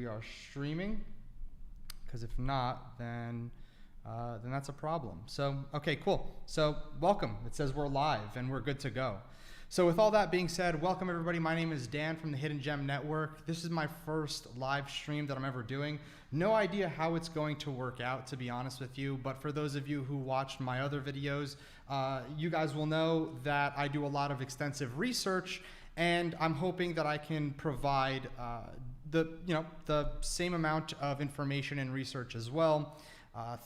are streaming, because if not, then that's a problem. So, okay, cool. So welcome. It says we're live and we're good to go. So with all that being said, welcome everybody. My name is Dan from the Hidden Gem Network. This is my first live stream that I'm ever doing. No idea how it's going to work out, to be honest with you, but for those of you who watched my other videos, you guys will know that I do a lot of extensive research, and I'm hoping that I can provide the same amount of information and research as well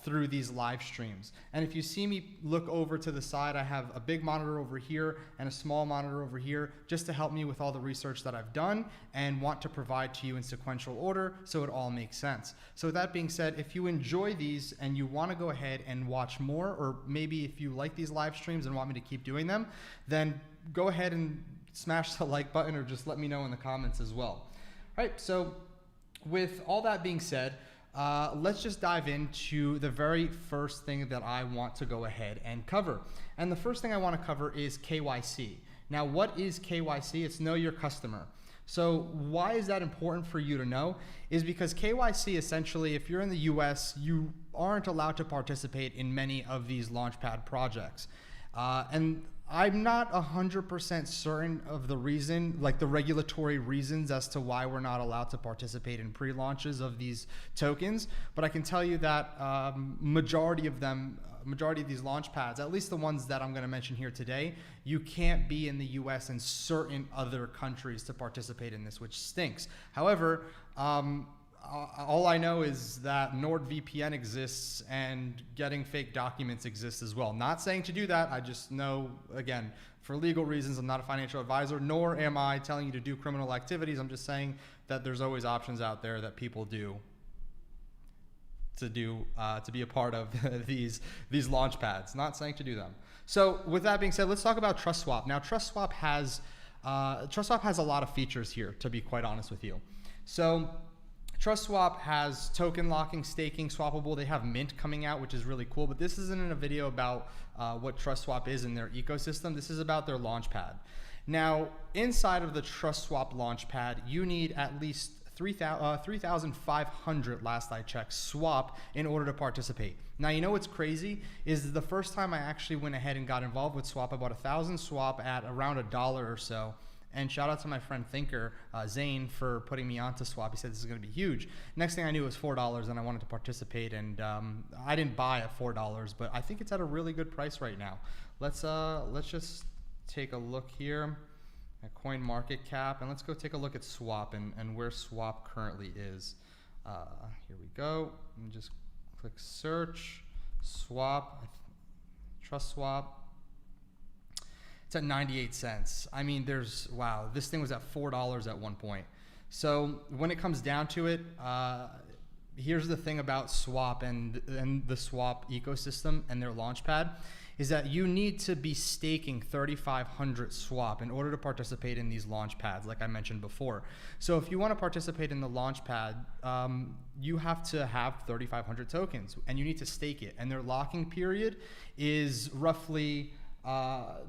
through these live streams. And if you see me look over to the side, I have a big monitor over here and a small monitor over here, just to help me with all the research that I've done and want to provide to you in sequential order so it all makes sense. So with that being said, if you enjoy these and you want to go ahead and watch more, or maybe if you like these live streams and want me to keep doing them, then go ahead and smash the like button, or just let me know in the comments as well. All right, so with all that being said, let's just dive into the very first thing that I want to go ahead and cover. And the first thing I want to cover is KYC. Now, what is KYC? It's know your customer. So why is that important for you to know? Is because KYC, essentially, if you're in the US, you aren't allowed to participate in many of these Launchpad projects. And I'm not 100% certain of the reason, like the regulatory reasons as to why we're not allowed to participate in pre-launches of these tokens, but I can tell you that majority of these launch pads, at least the ones that I'm going to mention here today, you can't be in the US and certain other countries to participate in this, which stinks. However, all I know is that NordVPN exists and getting fake documents exists as well. Not saying to do that. I just know, again, for legal reasons, I'm not a financial advisor, nor am I telling you to do criminal activities. I'm just saying that there's always options out there that people do to be a part of these launch pads. Not saying to do them. So with that being said, let's talk about Trustswap. Now, Trustswap has a lot of features here, to be quite honest with you. So Trustswap has token locking, staking, swappable. They have mint coming out, which is really cool. But this isn't a video about what Trustswap is in their ecosystem. This is about their launchpad. Now, inside of the Trustswap launchpad, you need at least 3,500, last I checked, swap in order to participate. Now, you know what's crazy is the first time I actually went ahead and got involved with swap, I bought 1,000 swap at around $1 or so. And shout out to my friend Thinker, Zane, for putting me onto swap. He said this is going to be huge. Next thing I knew, it was $4, and I wanted to participate. And I didn't buy at $4, but I think it's at a really good price right now. Let's just take a look here at CoinMarketCap, and let's go take a look at swap and where swap currently is. Here we go. And just click search, swap, Trustswap. It's at 98 cents. I mean, wow, this thing was at $4 at one point. So when it comes down to it, here's the thing about swap and the swap ecosystem and their launchpad is that you need to be staking 3,500 swap in order to participate in these launch pads, like I mentioned before. So if you want to participate in the launch pad, you have to have 3,500 tokens and you need to stake it. And their locking period is roughly,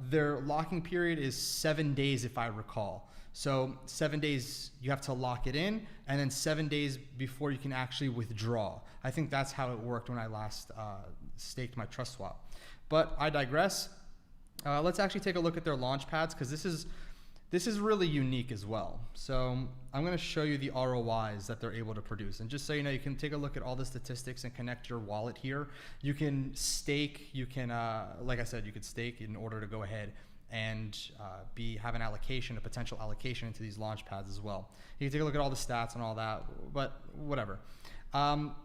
their locking period is 7 days, if I recall. So 7 days you have to lock it in, and then 7 days before you can actually withdraw. I think that's how it worked when I last staked my Trustswap. But I digress. Let's actually take a look at their launch pads, because this is really unique as well. So I'm going to show you the ROIs that they're able to produce. And just so you know, you can take a look at all the statistics and connect your wallet here. You can stake, you can, like I said, you could stake in order to go ahead and have an allocation, a potential allocation into these launch pads as well. You can take a look at all the stats and all that, but whatever.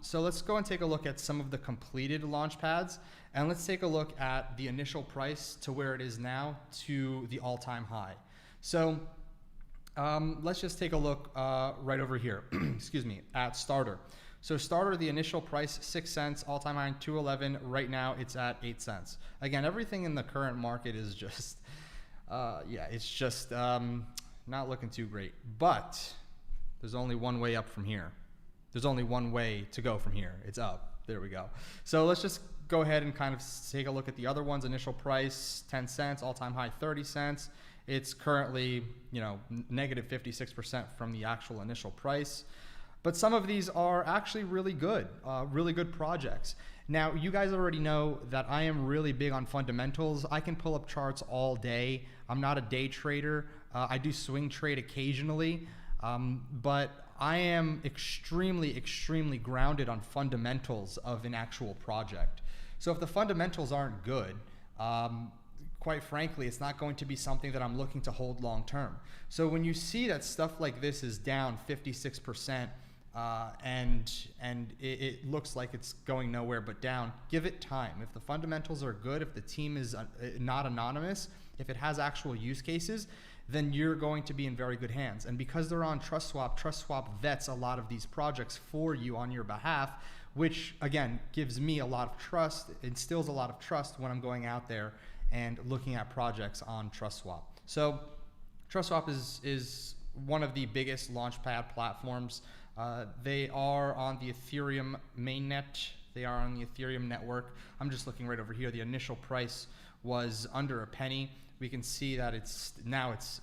So let's go and take a look at some of the completed launch pads, and let's take a look at the initial price to where it is now to the all-time high. So let's just take a look right over here, excuse me, at Starter. So Starter, the initial price, 6 cents, all-time high, 211. Right now, it's at 8 cents. Again, everything in the current market is just, yeah, it's just not looking too great. But there's only one way up from here. There's only one way to go from here. It's up. There we go. So let's just go ahead and kind of take a look at the other ones. Initial price, 10 cents, all-time high, 30 cents. It's currently, you know, negative 56% from the actual initial price. but some of these are actually really good projects. Now, you guys already know that I am really big on fundamentals. I can pull up charts all day. I'm not a day trader. I do swing trade occasionally, but I am extremely grounded on fundamentals of an actual project. So if the fundamentals aren't good, quite frankly, it's not going to be something that I'm looking to hold long term. So when you see that stuff like this is down 56%, and it looks like it's going nowhere but down, give it time. If the fundamentals are good, if the team is not anonymous, if it has actual use cases, then you're going to be in very good hands. And because they're on Trustswap, Trustswap vets a lot of these projects for you on your behalf, which again gives me a lot of trust, instills a lot of trust when I'm going out there and looking at projects on Trustswap. So Trustswap is one of the biggest Launchpad platforms. They are on the Ethereum mainnet. They are on the Ethereum network. I'm just looking right over here. The initial price was under a penny. We can see that it's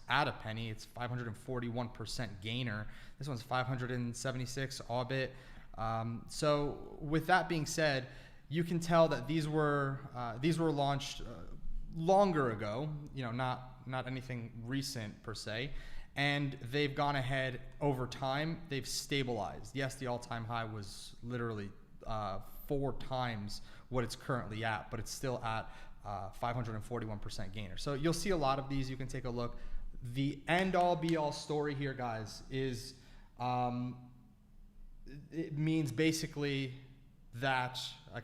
at a penny. It's 541% gainer. This one's 576 audit. So with that being said, you can tell that these were launched longer ago. You know, not anything recent per se. And they've gone ahead over time. They've stabilized. Yes, the all-time high was literally 4 times what it's currently at, but it's still at 541% gainer. So you'll see a lot of these. You can take a look. The end-all be-all story here, guys, is it means basically that I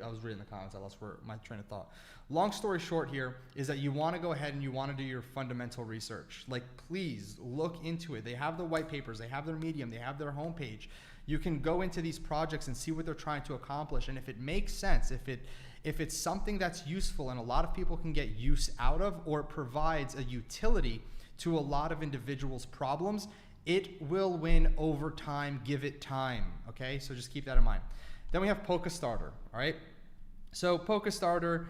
was reading the comments. I lost my train of thought. Long story short here is that you want to go ahead and you want to do your fundamental research. Like, please look into it. They have the white papers, they have their Medium, they have their homepage. You can go into these projects and see what they're trying to accomplish. And if it makes sense, if it's something that's useful and a lot of people can get use out of, or it provides a utility to a lot of individuals' problems, it will win over time. Give it time. Okay, so just keep that in mind. Then we have Polkastarter. All right, so Polkastarter,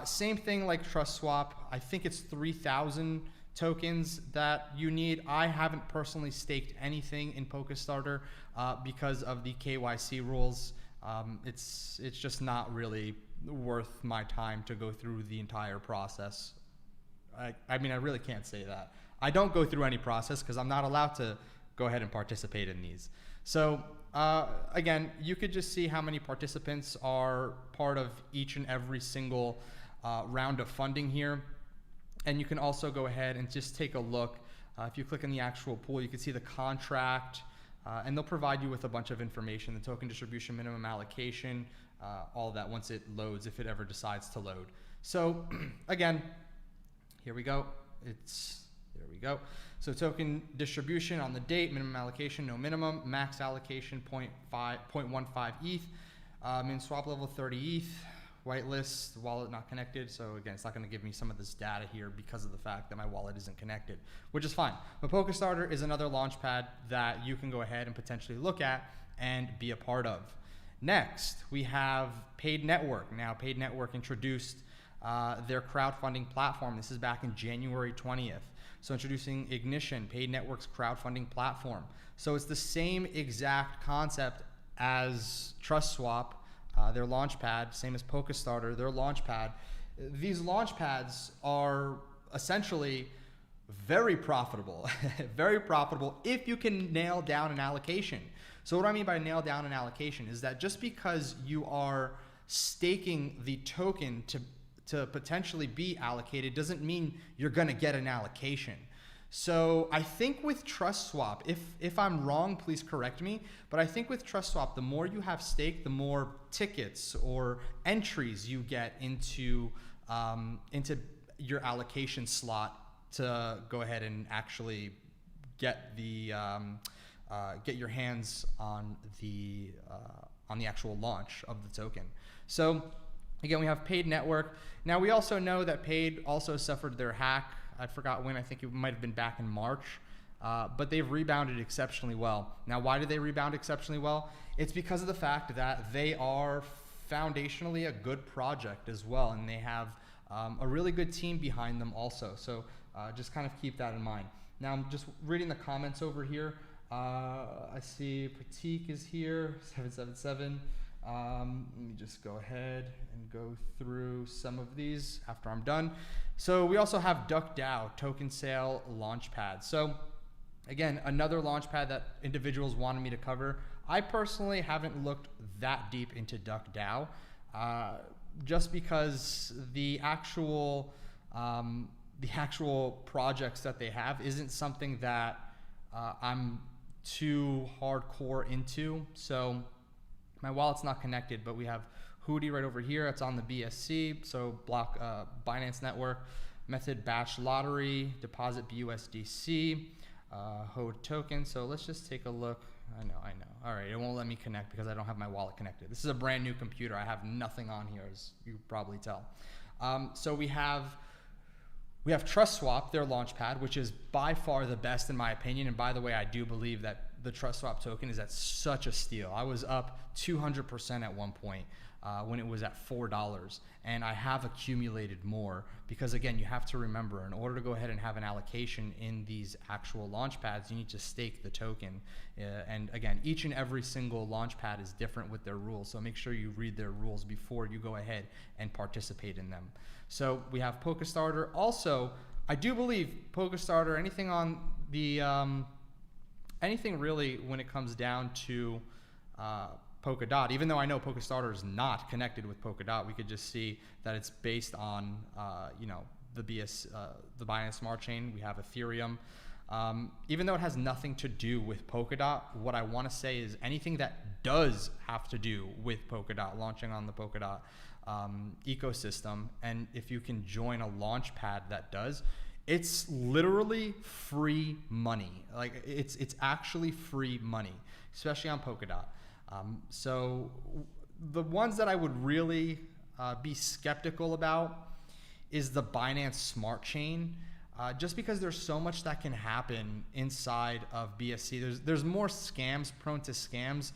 same thing like Trustswap. I think it's 3,000 tokens that you need. I haven't personally staked anything in Polkastarter because of the KYC rules. It's just not really worth my time to go through the entire process. I mean, I really can't say that. I don't go through any process because I'm not allowed to go ahead and participate in these. So again, you could just see how many participants are part of each and every single round of funding here. And you can also go ahead and just take a look. If you click in the actual pool, you can see the contract, and they'll provide you with a bunch of information, the token distribution, minimum allocation, all of that once it loads, if it ever decides to load. So again, here we go. There we go. So token distribution on the date, minimum allocation, no minimum, max allocation 0.15 ETH, min swap level 30 ETH, whitelist, wallet not connected. So again, it's not going to give me some of this data here because of the fact that my wallet isn't connected, which is fine. But Polkastarter is another launchpad that you can go ahead and potentially look at and be a part of. Next, we have Paid Network. Now, Paid Network introduced their crowdfunding platform. This is back in January 20th. So introducing Ignition, Paid Network's crowdfunding platform. So it's the same exact concept as Trustswap, their launchpad, same as Polkastarter, their launchpad. These launchpads are essentially very profitable, very profitable if you can nail down an allocation. So what I mean by nail down an allocation is that just because you are staking the token to potentially be allocated doesn't mean you're going to get an allocation. So I think with Trustswap, if I'm wrong, please correct me, but I think with Trustswap, the more you have staked, the more tickets or entries you get into your allocation slot to go ahead and actually get the get your hands on the actual launch of the token. So again, we have Paid Network. Now we also know that Paid also suffered their hack. I forgot when. I think it might have been back in March, but they've rebounded exceptionally well. Now, why did they rebound exceptionally well? It's because of the fact that they are foundationally a good project as well, and they have a really good team behind them also. So just kind of keep that in mind. Now, I'm just reading the comments over here. I see Pratik is here, 777. Let me just go ahead and go through some of these after I'm done. So we also have DuckDAO, token sale launchpad. So again, another launchpad that individuals wanted me to cover. I personally haven't looked that deep into DuckDAO, just because the actual projects that they have isn't something that I'm too hardcore into. So my wallet's not connected, but we have Hootie right over here. It's on the BSC, so block Binance Network, method batch lottery, deposit BUSDC, HOD token. So let's just take a look. I know. All right, it won't let me connect because I don't have my wallet connected. This is a brand new computer. I have nothing on here, as you probably tell. So we have Trustswap, their launchpad, which is by far the best in my opinion. And by the way, I do believe that the Trustswap token is at such a steal. I was up 200% at one point when it was at $4, and I have accumulated more because, again, you have to remember, in order to go ahead and have an allocation in these actual launchpads, you need to stake the token. And again, each and every single launchpad is different with their rules, so make sure you read their rules before you go ahead and participate in them. So we have Polkastarter. Also, I do believe Polkastarter, anything on the anything really when it comes down to Polkadot, even though I know Polkastarter is not connected with Polkadot, we could just see that it's based on the Binance Smart Chain. We have Ethereum. Even though it has nothing to do with Polkadot, what I want to say is anything that does have to do with Polkadot, launching on the Polkadot ecosystem, and if you can join a launchpad that does, it's literally free money. Like it's actually free money, especially on Polkadot. So the ones that I would really be skeptical about is the Binance Smart Chain, just because there's so much that can happen inside of BSC. There's more scams, prone to scams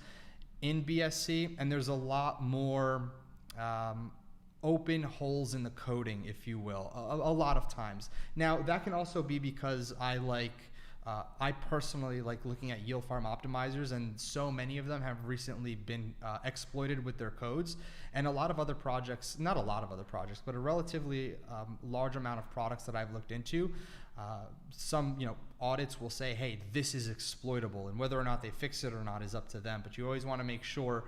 in BSC, and there's a lot more open holes in the coding, if you will, a lot of times. Now, that can also be because I personally like looking at yield farm optimizers, and so many of them have recently been exploited with their codes. And a lot of other projects, not a lot of other projects, but a relatively large amount of products that I've looked into, some audits will say, hey, this is exploitable, and whether or not they fix it or not is up to them. But you always want to make sure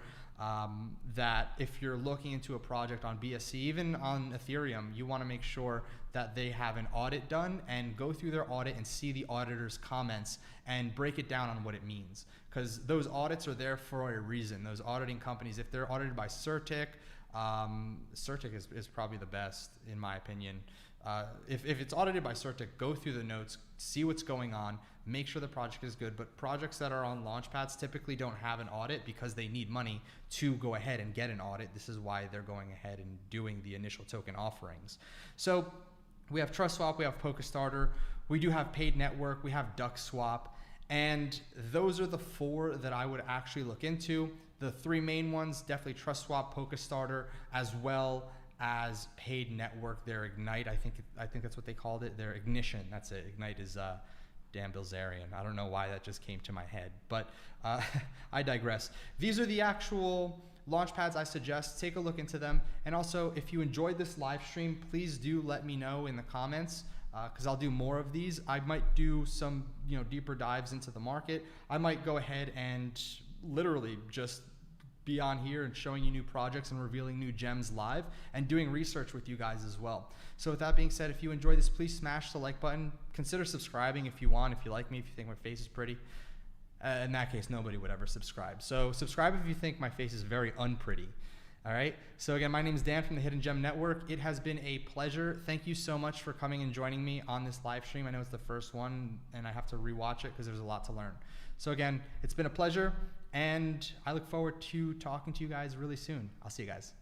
that if you're looking into a project on BSC, even on Ethereum, you want to make sure that they have an audit done and go through their audit and see the auditor's comments and break it down on what it means. Because those audits are there for a reason. Those auditing companies, if they're audited by Certic, Certic is probably the best in my opinion. If it's audited by Certic, go through the notes, see what's going on, make sure the project is good. But projects that are on launchpads typically don't have an audit because they need money to go ahead and get an audit. This is why they're going ahead and doing the initial token offerings. So we have Trustswap, we have Polkastarter, we do have Paid Network, we have DuckSwap, and those are the four that I would actually look into. The three main ones, definitely Trustswap, Polkastarter, as well as Paid Network, their Ignite. I think that's what they called it, their Ignition. That's it. Ignite is Dan Bilzerian. I don't know why that just came to my head, but I digress. These are the actual launchpads I suggest. Take a look into them. And also, if you enjoyed this live stream, please do let me know in the comments, because I'll do more of these. I might do some deeper dives into the market. I might go ahead and literally just be on here and showing you new projects and revealing new gems live and doing research with you guys as well. So with that being said, if you enjoyed this, please smash the like button. Consider subscribing if you want, if you like me, if you think my face is pretty. In that case, nobody would ever subscribe. So subscribe if you think my face is very unpretty. All right. So again, my name is Dan from the Hidden Gem Network. It has been a pleasure. Thank you so much for coming and joining me on this live stream. I know it's the first one and I have to rewatch it because there's a lot to learn. So again, it's been a pleasure, and I look forward to talking to you guys really soon. I'll see you guys.